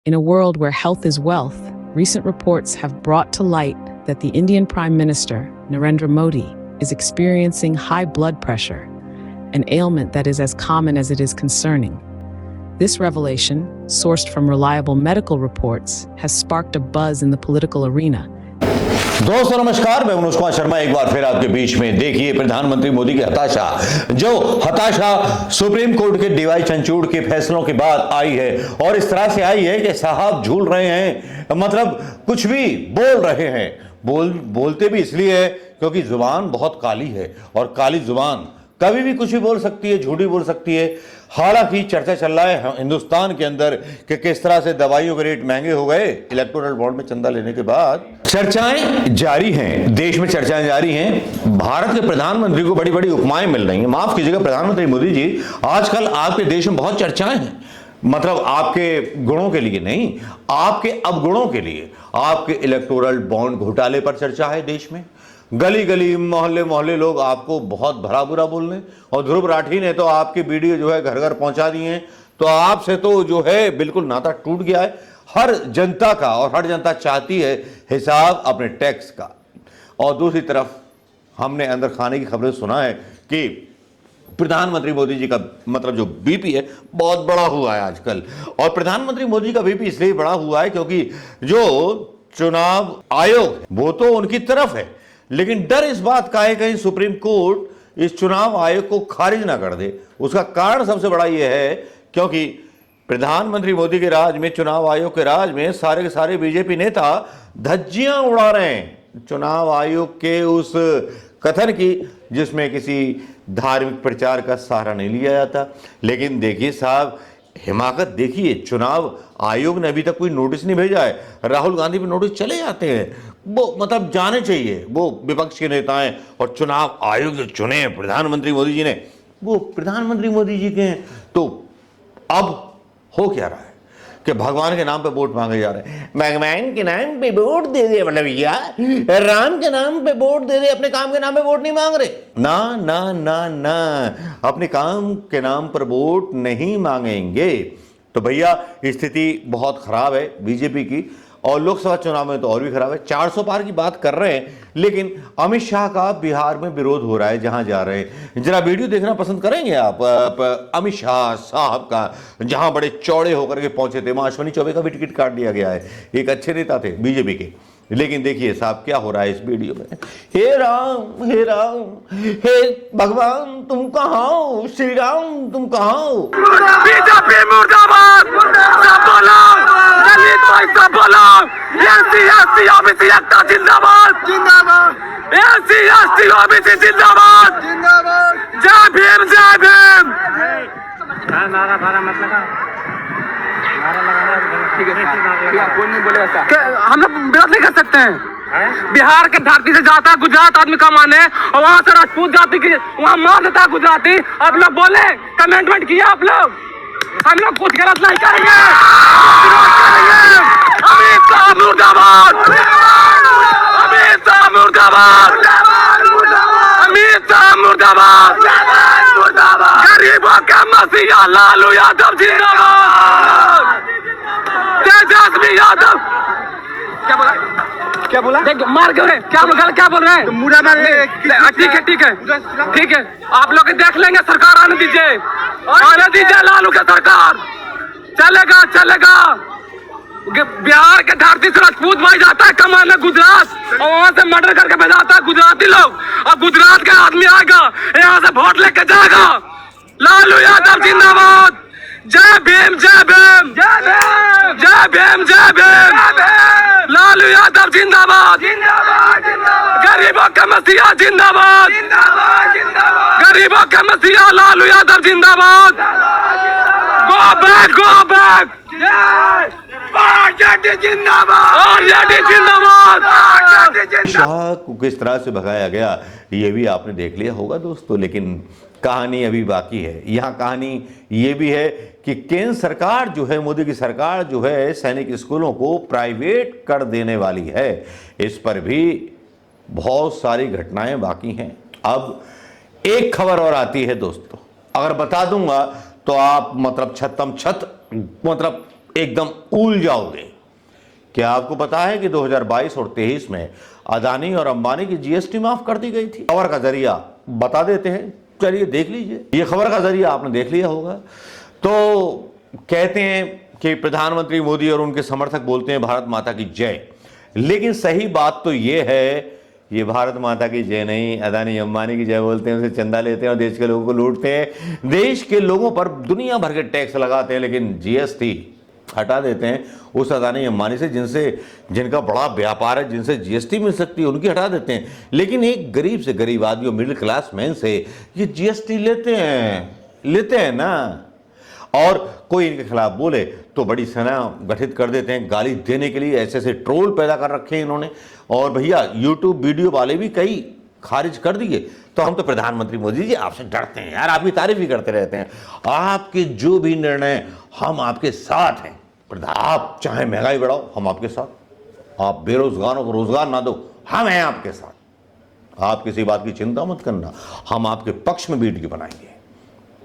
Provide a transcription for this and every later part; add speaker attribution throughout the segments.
Speaker 1: In a world where health is wealth, recent reports have brought to light that the Indian Prime Minister, Narendra Modi, is experiencing high blood pressure, an ailment that is as common as it is concerning. This revelation, sourced from reliable medical reports, has sparked a buzz in the political arena.
Speaker 2: दोस्तों नमस्कार, मैं मनोज कुमार शर्मा एक बार फिर आपके बीच में। देखिए प्रधानमंत्री मोदी की हताशा, जो हताशा सुप्रीम कोर्ट के डीवाई चंद्रचूड़ के फैसलों के बाद आई है, और इस तरह से आई है कि साहब झूल रहे हैं, मतलब कुछ भी बोल रहे हैं। बोलते भी इसलिए है क्योंकि जुबान बहुत काली है, और काली जुबान कभी भी कुछ भी बोल सकती है, झूठी बोल सकती है। हालांकि चर्चा चल रहा है हिंदुस्तान के अंदर कि किस तरह से दवाइयों के रेट महंगे हो गए इलेक्टोरल बॉन्ड में चंदा लेने के बाद। चर्चाएं जारी हैं, देश में चर्चाएं जारी हैं। भारत के प्रधानमंत्री को बड़ी बड़ी उपमाएं मिल रही हैं। माफ कीजिएगा प्रधानमंत्री मोदी जी, आजकल आपके देश में बहुत चर्चाएं हैं, मतलब आपके गुणों के लिए नहीं, आपके अवगुणों के लिए। आपके इलेक्टोरल बॉन्ड घोटाले पर चर्चा है देश में। गली गली मोहल्ले मोहल्ले लोग आपको बहुत भला बुरा बोल रहे हैं, और ध्रुव राठी ने तो आपकी वीडियो जो है घर घर पहुंचा दी है, तो आपसे तो जो है बिल्कुल नाता टूट गया है हर जनता का, और हर जनता चाहती है हिसाब अपने टैक्स का। और दूसरी तरफ हमने अंदर खाने की खबरें सुना है कि प्रधानमंत्री मोदी जी का मतलब जो बीपी है बहुत बड़ा हुआ है आजकल। और प्रधानमंत्री मोदी का बीपी इसलिए बड़ा हुआ है क्योंकि जो चुनाव आयोग वो तो उनकी तरफ है, लेकिन डर इस बात का है कहीं सुप्रीम कोर्ट इस चुनाव आयोग को खारिज ना कर दे। उसका कारण सबसे बड़ा यह है क्योंकि प्रधानमंत्री मोदी के राज में, चुनाव आयोग के राज में सारे के सारे बीजेपी नेता धज्जियां उड़ा रहे हैं चुनाव आयोग के उस कथन की जिसमें किसी धार्मिक प्रचार का सहारा नहीं लिया जाता। लेकिन देखिए साहब, हिमाकत देखिए, चुनाव आयोग ने अभी तक कोई नोटिस नहीं भेजा है। राहुल गांधी पे नोटिस चले जाते हैं, वो मतलब जाने चाहिए, वो विपक्ष के नेता हैं, और चुनाव आयोग जो चुने प्रधानमंत्री मोदी जी ने वो प्रधानमंत्री मोदी जी के हैं। तो अब हो क्या रहा है कि भगवान के नाम पे वोट मांगे जा रहे हैं। भगवान के नाम पे वोट दे दे, मतलब भैया राम के नाम पे वोट दे दे, अपने काम के नाम पे वोट नहीं मांग रहे। ना ना ना ना, अपने काम के नाम पर वोट नहीं मांगेंगे। तो भैया स्थिति बहुत खराब है बीजेपी की, और लोकसभा चुनाव में तो और भी खराब है। 400 पार की बात कर रहे हैं, लेकिन अमित शाह का बिहार में विरोध हो रहा है जहां जा रहे हैं। जरा वीडियो देखना पसंद करेंगे आप अमित शाह साहब का, जहां बड़े चौड़े होकर के पहुंचे थे। वहां अश्विनी चौबे का भी टिकट काट दिया गया है, एक अच्छे नेता थे बीजेपी के। लेकिन देखिए साहब क्या हो रहा है इस वीडियो में। हे राम हे राम, हे भगवान तुम कहाँ हो, श्री राम तुम कहाँ हो।
Speaker 3: बीजेपी मुर्दाबाद, सब बोलो, दलित भाई सब बोलो, एससी एसटी ओबीसी एकता जिंदाबाद जिंदाबाद, एससी एसटी ओबीसी जिंदाबाद जिंदाबाद, जय भीम जय भीम। नारा भारा मत लगा, ठीक है, कौन नहीं बोले ऐसा, हम लोग विरोध नहीं कर सकते हैं। बिहार के धरती से जाता है गुजरात आदमी कमाने, और वहाँ से राजपूत जाति की वहाँ मान देता है गुजराती। आप लोग बोले, कमेंटमेंट किया आप लोग, हम लोग कुछ गलत नहीं करेंगे। अमित शाह मुर्दाबाद, अमित शाह मुर्दाबाद, अमित शाह मुर्दाबाद, गरीबों के मसीहा लालू यादव जिंदाबाद, तेजस्वी यादव। क्या बोला, क्या बोला, देख मार क्यों रहे, क्या बोल रहे हैं, ठीक है ठीक है ठीक है, आप लोग देख लेंगे, सरकार आने दीजिए लालू का सरकार चलेगा चलेगा। बिहार के धरती से राजपूत भाई जाता है कमाने गुजरात, और वहाँ से मर्डर करके भेजाता है गुजराती लोग, और गुजरात का आदमी आएगा यहाँ से वोट लेके जाएगा। लालू यादव जिंदाबाद, जय भीम जय भीम, जय भीम जय भीम, लालू यादव जिंदाबाद, गरीबों का मसीहा जिंदाबाद, गरीबों का मसीहा लालू यादव जिंदाबाद। Go back go back,
Speaker 2: Shah को किस तरह से भगाया गया ये भी आपने देख लिया होगा दोस्तों, लेकिन कहानी अभी बाकी है। यहाँ कहानी ये भी है कि केंद्र सरकार जो है, मोदी की सरकार जो है, सैनिक स्कूलों को प्राइवेट कर देने वाली है। इस पर भी बहुत सारी घटनाएं बाकी हैं। अब एक खबर और आती है दोस्तों, अगर बता दूंगा तो आप मतलब छत एकदम ऊल जाओगे। क्या आपको पता है कि 2022 और 23 में अदानी और अंबानी की जीएसटी माफ कर दी गई थी? खबर का जरिया बता देते हैं, चलिए देख लीजिए। ये खबर का जरिया आपने देख लिया होगा। तो कहते हैं कि प्रधानमंत्री मोदी और उनके समर्थक बोलते हैं भारत माता की जय, लेकिन सही बात तो ये है, ये भारत माता की जय नहीं, अदानी अंबानी की जय बोलते हैं, उनसे चंदा लेते हैं और देश के लोगों को लूटते हैं, देश के लोगों पर दुनिया भर के टैक्स लगाते हैं, लेकिन जीएसटी हटा देते हैं उस अदानी अंबानी से जिनका बड़ा व्यापार है, जिनसे जीएसटी मिल सकती है, उनकी हटा देते हैं। लेकिन एक गरीब से गरीब आदमी, मिडिल क्लास मैन से ये जीएसटी लेते हैं ना। और कोई इनके खिलाफ बोले तो बड़ी सेना गठित कर देते हैं गाली देने के लिए। ऐसे ऐसे ट्रोल पैदा कर रखे हैं इन्होंने। और भैया यूट्यूब वीडियो वाले भी कई खारिज कर दिए। तो हम तो प्रधानमंत्री मोदी जी आपसे डरते हैं यार, आपकी तारीफ ही करते रहते हैं। आपके जो भी निर्णय, हम आपके साथ हैं। आप चाहे महंगाई बढ़ाओ, हम आपके साथ। आप बेरोजगारों को रोजगार ना दो, हम हैं आपके साथ। आप किसी बात की चिंता मत करना, हम आपके पक्ष में वीडियो बनाएंगे।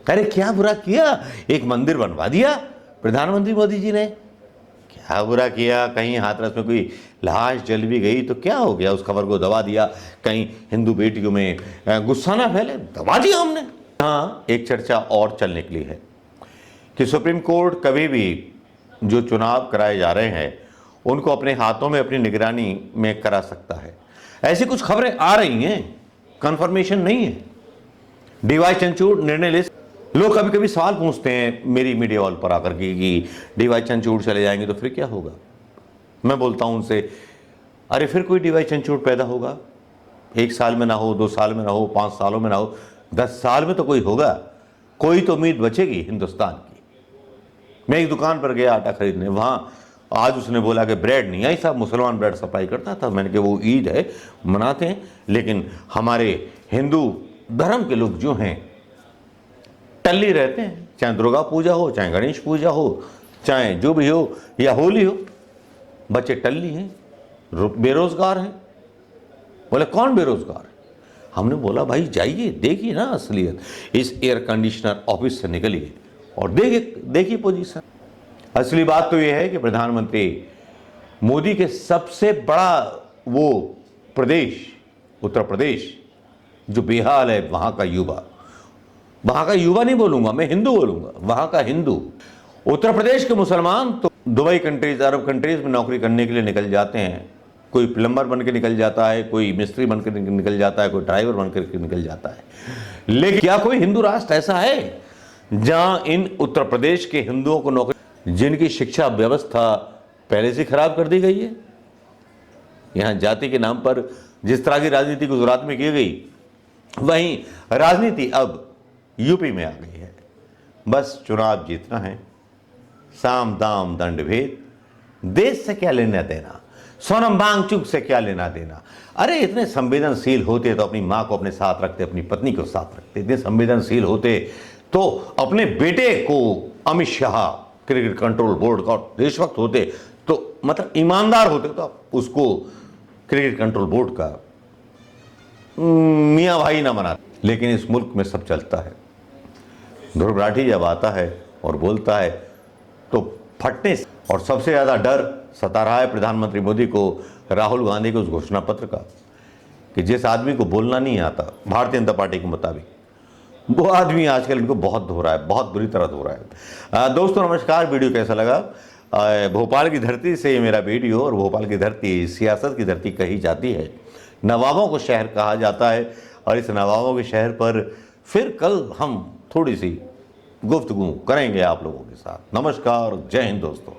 Speaker 2: अरे क्या बुरा किया, एक मंदिर बनवा दिया प्रधानमंत्री मोदी जी ने। क्या बुरा किया, कहीं हाथरस में कोई लाश जल भी गई तो क्या हो गया, उस खबर को दबा दिया। कहीं हिंदू बेटियों में गुस्सा ना फैले, दबा दिया हमने। हाँ, एक चर्चा और चल निकली है कि सुप्रीम कोर्ट कभी भी जो चुनाव कराए जा रहे हैं उनको अपने हाथों में, अपनी निगरानी में करा सकता है। ऐसी कुछ खबरें आ रही हैं, कंफर्मेशन नहीं है। डीवाई चंद्रचूड़ निर्णय ले। लोग कभी कभी सवाल पूछते हैं मेरी मीडिया वॉल पर आकर के कि डीवाई चंद्रचूड़ चले जाएंगे तो फिर क्या होगा। मैं बोलता हूं उनसे, अरे फिर कोई डीवाई चंद्रचूड़ पैदा होगा? 1 साल में ना हो, 2 साल में ना हो, 5 सालों में ना हो, 10 साल में तो कोई होगा। कोई तो उम्मीद बचेगी हिंदुस्तान की। मैं एक दुकान पर गया आटा खरीदने, वहां आज उसने बोला कि ब्रेड नहीं आई साहब, मुसलमान ब्रेड सप्लाई करता था। मैंने कहा वो ईद है, मनाते हैं, लेकिन हमारे हिंदू धर्म के लोग जो हैं टल्ली रहते हैं। चाहे दुर्गा पूजा हो, चाहे गणेश पूजा हो, चाहे जो भी हो, या होली हो, बच्चे टल्ली हैं, बेरोजगार हैं। बोले कौन बेरोजगार है? हमने बोला भाई जाइए, देखिए ना असलियत। इस एयर कंडीशनर ऑफिस से निकलिए और देखिए पोजीशन। असली बात तो यह है कि प्रधानमंत्री मोदी के सबसे बड़ा वो प्रदेश, उत्तर प्रदेश, जो बेहाल है, वहां का युवा नहीं बोलूंगा मैं, हिंदू बोलूंगा, वहां का हिंदू। उत्तर प्रदेश के मुसलमान तो दुबई कंट्रीज, अरब कंट्रीज में नौकरी करने के लिए निकल जाते हैं। कोई प्लम्बर बन के निकल जाता है, कोई मिस्त्री बन के निकल जाता है, कोई ड्राइवर बन के निकल जाता है। लेकिन क्या कोई हिंदू राष्ट्र ऐसा है जहां इन उत्तर प्रदेश के हिंदुओं को नौकरी, जिनकी शिक्षा व्यवस्था पहले से खराब कर दी गई है? यहां जाति के नाम पर जिस तरह की राजनीति गुजरात में की गई, वहीं राजनीति अब यूपी में आ गई है। बस चुनाव जीतना है, साम दाम दंड भेद, देश से क्या लेना देना, सोनम वांगचुक से क्या लेना देना। अरे इतने संवेदनशील होते तो अपनी माँ को अपने साथ रखते, अपनी पत्नी को साथ रखते। इतने संवेदनशील होते तो अपने बेटे को Amit Shah cricket control board का देशभक्त होते, तो मतलब ईमानदार होते, तो आप उसको क्रिकेट कंट्रोल बोर्ड का मियाँ भाई ना बनाते। लेकिन इस मुल्क में सब चलता है। ध्रुव राठी जब आता है और बोलता है तो फटने से, और सबसे ज़्यादा डर सता रहा है प्रधानमंत्री मोदी को राहुल गांधी के उस घोषणा पत्र का कि जिस आदमी को बोलना नहीं आता भारतीय जनता पार्टी के मुताबिक, वो आदमी आजकल इनको बहुत धो रहा है, बहुत बुरी तरह धो रहा है। दोस्तों नमस्कार, वीडियो कैसा लगा? भोपाल की धरती से मेरा वीडियो, और भोपाल की धरती सियासत की धरती कही जाती है, नवाबों को शहर कहा जाता है, और इस नवाबों के शहर पर फिर कल हम थोड़ी सी गुफ्तगू करेंगे आप लोगों के साथ। नमस्कार, जय हिंद दोस्तों।